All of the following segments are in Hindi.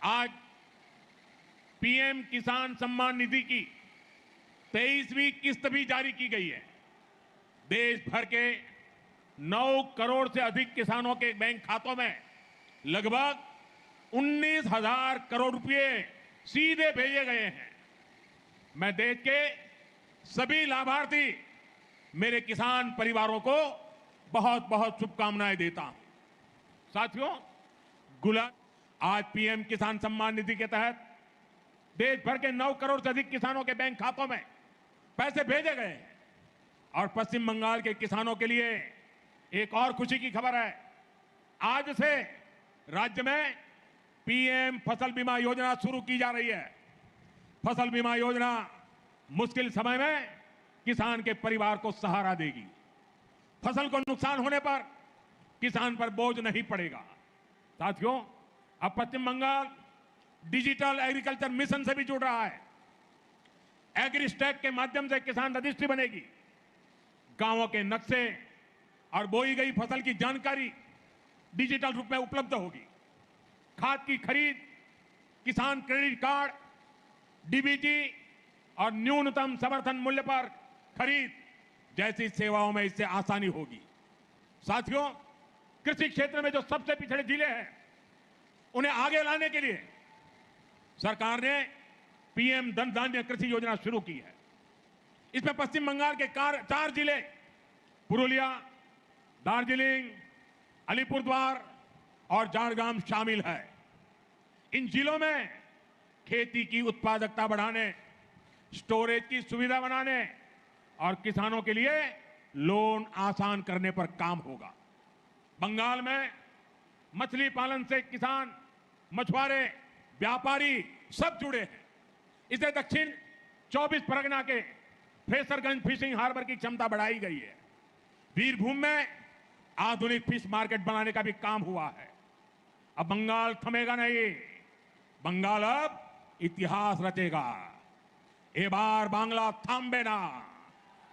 आज पीएम किसान सम्मान निधि की 23वीं किस्त भी जारी की गई है। देश भर के 9 करोड़ से अधिक किसानों के बैंक खातों में लगभग 19,000 करोड़ रुपए सीधे भेजे गए हैं। मैं देश के सभी लाभार्थी मेरे किसान परिवारों को बहुत बहुत शुभकामनाएं देता हूं। साथियों, आज पीएम किसान सम्मान निधि के तहत देश भर के 9 करोड़ से अधिक किसानों के बैंक खातों में पैसे भेजे गए हैं और पश्चिम बंगाल के किसानों के लिए एक और खुशी की खबर है। आज से राज्य में पीएम फसल बीमा योजना शुरू की जा रही है। फसल बीमा योजना मुश्किल समय में किसान के परिवार को सहारा देगी। फसल को नुकसान होने पर किसान पर बोझ नहीं पड़ेगा। साथियों, अब पश्चिम बंगाल डिजिटल एग्रीकल्चर मिशन से भी जुड़ रहा है। एग्रीस्टैक के माध्यम से किसान रजिस्ट्री बनेगी। गांवों के नक्शे और बोई गई फसल की जानकारी डिजिटल रूप में उपलब्ध होगी। खाद की खरीद, किसान क्रेडिट कार्ड, डीबीटी और न्यूनतम समर्थन मूल्य पर खरीद जैसी सेवाओं में इससे आसानी होगी। साथियों, कृषि क्षेत्र में जो सबसे पिछड़े जिले हैं उन्हें आगे लाने के लिए सरकार ने पीएम धन धान्य कृषि योजना शुरू की है। इसमें पश्चिम बंगाल के 4 जिले पुरुलिया, दार्जिलिंग, अलीपुरद्वार और झारग्राम शामिल है। इन जिलों में खेती की उत्पादकता बढ़ाने, स्टोरेज की सुविधा बनाने और किसानों के लिए लोन आसान करने पर काम होगा। बंगाल में मछली पालन से किसान, मछुआरे, व्यापारी सब जुड़े हैं। इसे दक्षिण 24 परगना के फ्रेसरगंज फिशिंग हार्बर की क्षमता बढ़ाई गई है। वीरभूम में आधुनिक फिश मार्केट बनाने का भी काम हुआ है। अब बंगाल थमेगा नहीं, बंगाल अब इतिहास रचेगा। ए बार बांग्ला थाम्बे ना,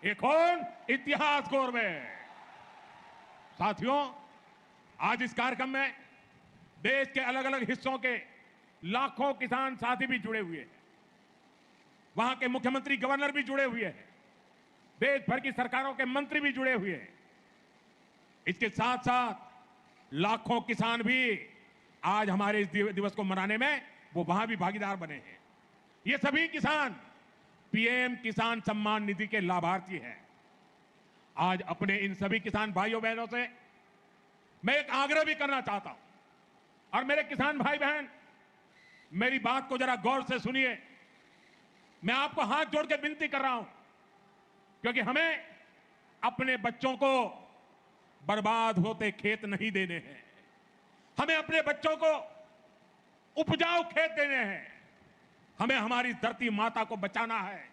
এখন इतिहास गौरवे। साथियों, आज इस कार्यक्रम में देश के अलग अलग हिस्सों के लाखों किसान साथी भी जुड़े हुए हैं। वहां के मुख्यमंत्री, गवर्नर भी जुड़े हुए हैं। देश भर की सरकारों के मंत्री भी जुड़े हुए हैं। इसके साथ साथ लाखों किसान भी आज हमारे इस दिवस को मनाने में वो वहां भी भागीदार बने हैं। ये सभी किसान पीएम किसान सम्मान निधि के लाभार्थी हैं। आज अपने इन सभी किसान भाइयों बहनों से मैं एक आग्रह भी करना चाहता हूं। और मेरे किसान भाई बहन, मेरी बात को जरा गौर से सुनिए। मैं आपको हाथ जोड़ के विनती कर रहा हूं, क्योंकि हमें अपने बच्चों को बर्बाद होते खेत नहीं देने हैं। हमें अपने बच्चों को उपजाऊ खेत देने हैं। हमें हमारी धरती माता को बचाना है।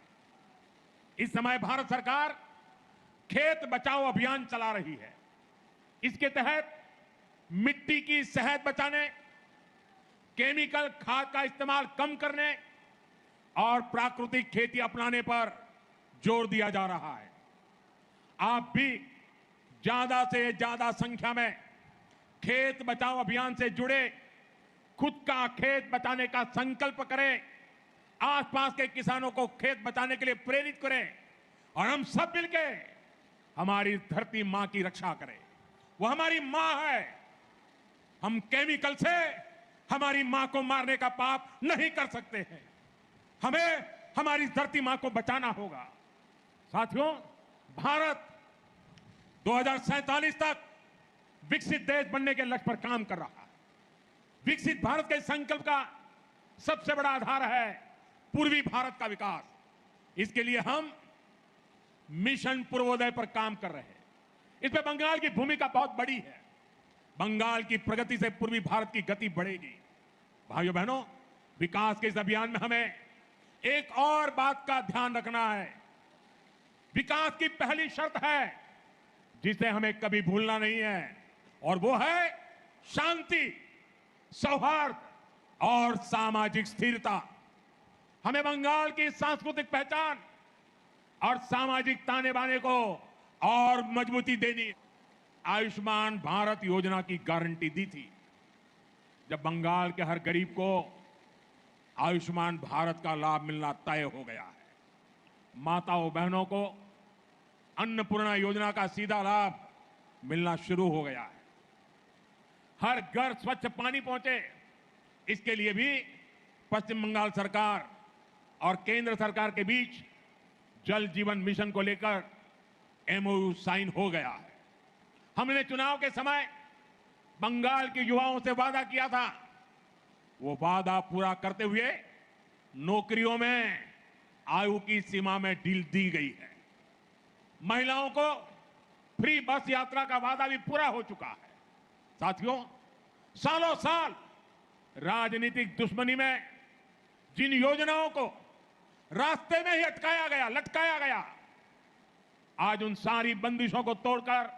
इस समय भारत सरकार खेत बचाओ अभियान चला रही है। इसके तहत मिट्टी की सेहत बचाने, केमिकल खाद का इस्तेमाल कम करने और प्राकृतिक खेती अपनाने पर जोर दिया जा रहा है। आप भी ज्यादा से ज्यादा संख्या में खेत बचाओ अभियान से जुड़े, खुद का खेत बचाने का संकल्प करें। आसपास के किसानों को खेत बचाने के लिए प्रेरित करें और हम सब मिलकर हमारी धरती मां की रक्षा करें। वो हमारी मां है। हम केमिकल से हमारी मां को मारने का पाप नहीं कर सकते हैं। हमें हमारी धरती मां को बचाना होगा। साथियों, भारत 2047 तक विकसित देश बनने के लक्ष्य पर काम कर रहा है। विकसित भारत के संकल्प का सबसे बड़ा आधार है पूर्वी भारत का विकास। इसके लिए हम मिशन पूर्वोदय पर काम कर रहे हैं। इसमें बंगाल की भूमिका बहुत बड़ी है। बंगाल की प्रगति से पूर्वी भारत की गति बढ़ेगी। भाइयों बहनों, विकास के इस अभियान में हमें एक और बात का ध्यान रखना है। विकास की पहली शर्त है जिसे हमें कभी भूलना नहीं है, और वो है शांति, सौहार्द और सामाजिक स्थिरता। हमें बंगाल की सांस्कृतिक पहचान और सामाजिक ताने बाने को और मजबूती देनी है। आयुष्मान भारत योजना की गारंटी दी थी। जब बंगाल के हर गरीब को आयुष्मान भारत का लाभ मिलना तय हो गया है। माताओं बहनों को अन्नपूर्णा योजना का सीधा लाभ मिलना शुरू हो गया है। हर घर स्वच्छ पानी पहुंचे, इसके लिए भी पश्चिम बंगाल सरकार और केंद्र सरकार के बीच जल जीवन मिशन को लेकर एमओयू साइन हो गया है। हमने चुनाव के समय बंगाल के युवाओं से वादा किया था, वो वादा पूरा करते हुए नौकरियों में आयु की सीमा में ढील दी गई है। महिलाओं को फ्री बस यात्रा का वादा भी पूरा हो चुका है। साथियों, सालों साल राजनीतिक दुश्मनी में जिन योजनाओं को रास्ते में ही अटकाया गया, लटकाया गया, आज उन सारी बंदिशों को तोड़कर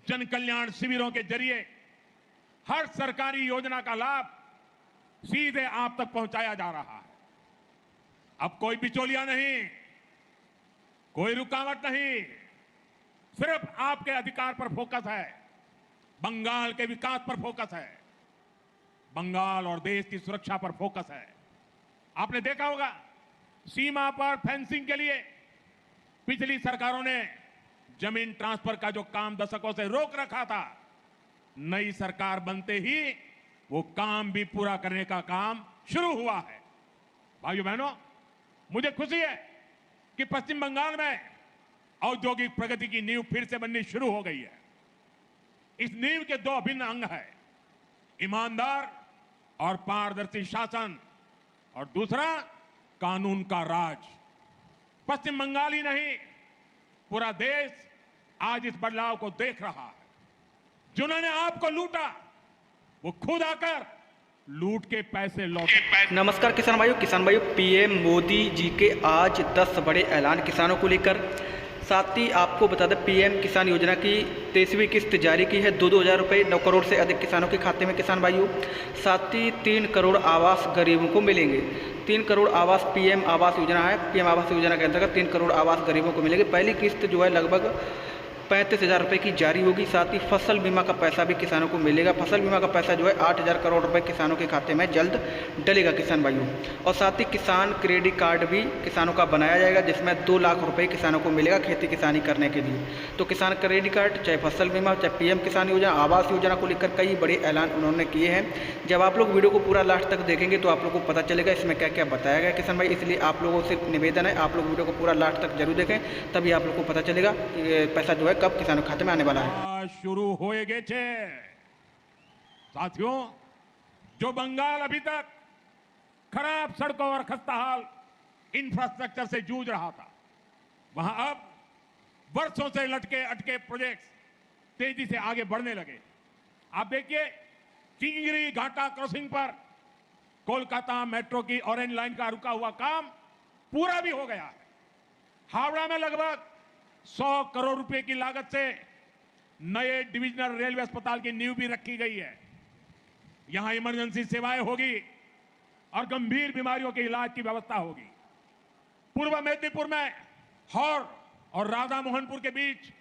जन कल्याण शिविरों के जरिए हर सरकारी योजना का लाभ सीधे आप तक पहुंचाया जा रहा है। अब कोई बिचौलिया नहीं, कोई रुकावट नहीं, सिर्फ आपके अधिकार पर फोकस है, बंगाल के विकास पर फोकस है, बंगाल और देश की सुरक्षा पर फोकस है। आपने देखा होगा, सीमा पर फेंसिंग के लिए पिछली सरकारों ने जमीन ट्रांसफर का जो काम दशकों से रोक रखा था, नई सरकार बनते ही वो काम भी पूरा करने का काम शुरू हुआ है। भाइयों बहनों, मुझे खुशी है कि पश्चिम बंगाल में औद्योगिक प्रगति की नींव फिर से बननी शुरू हो गई है। इस नींव के दो अभिन्न अंग हैं, ईमानदार और पारदर्शी शासन, और दूसरा कानून का राज। पश्चिम बंगाल ही नहीं, पूरा देश आज इस बदलाव को देख रहा है। जिन्होंने आपको लूटा, वो खुद आकर लूट के पैसे लौटे। नमस्कार किसान भाइयों, पीएम मोदी जी के आज 10 बड़े ऐलान किसानों को लेकर। साथ ही आपको बता दें, पीएम किसान योजना की 23वीं किस्त जारी की है। 2-2 हज़ार रुपये 9 करोड़ से अधिक किसानों के खाते में किसान भाइयों। साथ ही 3 करोड़ आवास गरीबों को मिलेंगे। 3 करोड़ आवास पीएम आवास योजना है। पीएम आवास योजना के अंतर्गत 3 करोड़ आवास गरीबों को मिलेंगे। पहली किस्त जो है लगभग 35,000 रुपये की जारी होगी। साथ ही फसल बीमा का पैसा भी किसानों को मिलेगा। फसल बीमा का पैसा जो है 8,000 करोड़ रुपए किसानों के खाते में जल्द डलेगा किसान भाइयों। और साथ ही किसान क्रेडिट कार्ड भी किसानों का बनाया जाएगा, जिसमें 2 लाख रुपए किसानों को मिलेगा खेती किसानी करने के लिए। तो किसान क्रेडिट कार्ड, चाहे फसल बीमा, चाहे पीएम किसान योजना, आवास योजना को लेकर कई बड़े ऐलान उन्होंने किए हैं। जब आप लोग वीडियो को पूरा लास्ट तक देखेंगे तो आप लोग को पता चलेगा इसमें क्या क्या बताया गया किसान भाई। इसलिए आप लोगों से निवेदन है, आप लोग वीडियो को पूरा लास्ट तक जरूर देखें, तभी आप लोग को पता चलेगा कि पैसा जो है कब किसानों के खाते में आने वाला है। शुरू होए गए छे। साथियों, जो बंगाल अभी तक खराब सड़कों और खस्ताहाल इंफ्रास्ट्रक्चर से जूझ रहा था, वहां अब वर्षों से लटके अटके प्रोजेक्ट्स तेजी से आगे बढ़ने लगे। आप देखिए, चिंगरी घाटा क्रॉसिंग पर कोलकाता मेट्रो की ऑरेंज लाइन का रुका हुआ काम पूरा भी हो गया है। हावड़ा में लगभग 100 करोड़ रुपए की लागत से नए डिविजनल रेलवे अस्पताल की नींव भी रखी गई है। यहां इमरजेंसी सेवाएं होगी और गंभीर बीमारियों के इलाज की व्यवस्था होगी। पूर्व मेदिनीपुर में हौर और राधा मोहनपुर के बीच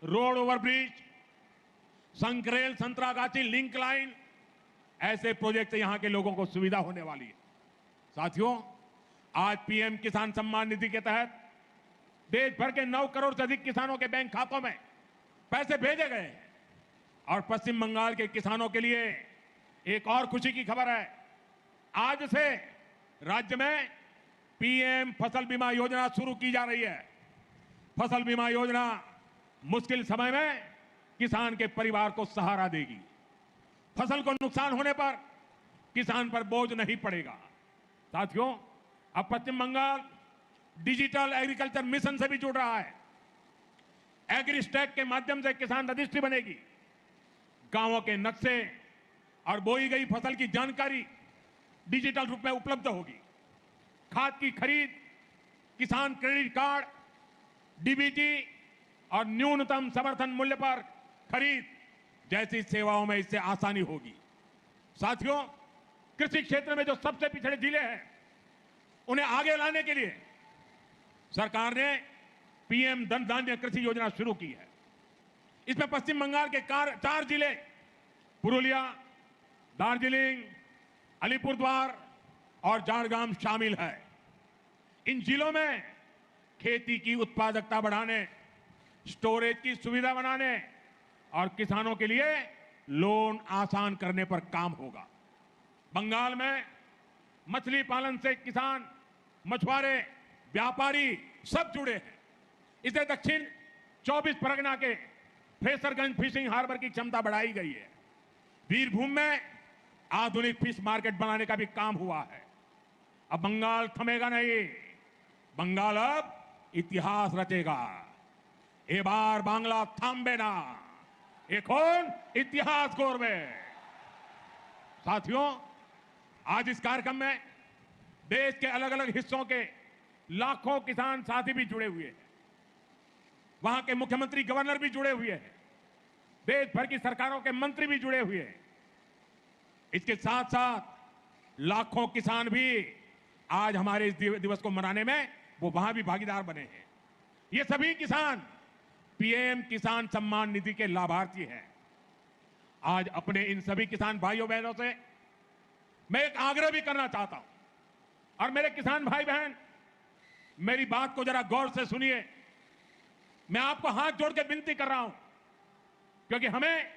road overbridge, Sankrail Santragachi link line, ऐसे प्रोजेक्ट से यहां के लोगों को सुविधा होने वाली है। साथियों, आज पीएम किसान सम्मान निधि के तहत देश भर के 9 करोड़ से अधिक किसानों के बैंक खातों में पैसे भेजे गए हैं। और पश्चिम बंगाल के किसानों के लिए एक और खुशी की खबर है, आज से राज्य में पीएम फसल बीमा योजना शुरू की जा रही है। फसल बीमा योजना मुश्किल समय में किसान के परिवार को सहारा देगी। फसल को नुकसान होने पर किसान पर बोझ नहीं पड़ेगा। साथियों, अब पश्चिम बंगाल डिजिटल एग्रीकल्चर मिशन से भी जुड़ रहा है। एग्रीस्टैक के माध्यम से किसान रजिस्ट्री बनेगी। गांवों के नक्शे और बोई गई फसल की जानकारी डिजिटल रूप में उपलब्ध होगी। खाद की खरीद, किसान क्रेडिट कार्ड, डीबीटी और न्यूनतम समर्थन मूल्य पर खरीद जैसी सेवाओं में इससे आसानी होगी। साथियों, कृषि क्षेत्र में जो सबसे पिछड़े जिले हैं, उन्हें आगे लाने के लिए सरकार ने पीएम धन धान्य कृषि योजना शुरू की है। इसमें पश्चिम बंगाल के 4 जिले पुरुलिया, दार्जिलिंग, अलीपुरद्वार, और झारग्राम शामिल है। इन जिलों में खेती की उत्पादकता बढ़ाने, स्टोरेज की सुविधा बनाने और किसानों के लिए लोन आसान करने पर काम होगा। बंगाल में मछली पालन से किसान, मछुआरे, व्यापारी सब जुड़े हैं। इसे दक्षिण 24 परगना के फ्रेसरगंज फिशिंग हार्बर की क्षमता बढ़ाई गई है। वीरभूम में आधुनिक फिश मार्केट बनाने का भी काम हुआ है। अब बंगाल थमेगा नहीं, बंगाल अब इतिहास रचेगा। ए बार बांग्ला थाम्बे ना, এখন इतिहास गौरवे। साथियों, आज इस कार्यक्रम में देश के अलग अलग हिस्सों के लाखों किसान साथी भी जुड़े हुए हैं। वहां के मुख्यमंत्री, गवर्नर भी जुड़े हुए हैं। देश भर की सरकारों के मंत्री भी जुड़े हुए हैं। इसके साथ साथ लाखों किसान भी आज हमारे इस दिवस को मनाने में वो वहां भी भागीदार बने हैं। ये सभी किसान पीएम किसान सम्मान निधि के लाभार्थी हैं। आज अपने इन सभी किसान भाइयों बहनों से मैं एक आग्रह भी करना चाहता हूं, और मेरे किसान भाई बहन मेरी बात को जरा गौर से सुनिए। मैं आपको हाथ जोड़ के विनती कर रहा हूं, क्योंकि हमें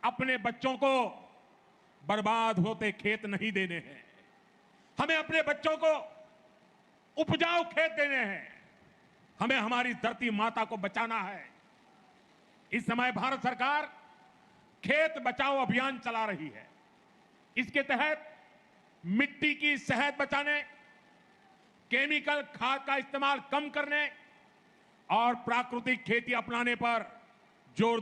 अपने बच्चों को बर्बाद होते खेत नहीं देने हैं। हमें अपने बच्चों को उपजाऊ खेत देने हैं। हमें हमारी धरती माता को बचाना है। इस समय भारत सरकार खेत बचाओ अभियान चला रही है। इसके तहत मिट्टी की सेहत बचाने, केमिकल खाद का इस्तेमाल कम करने और प्राकृतिक खेती अपनाने पर जोर दिया।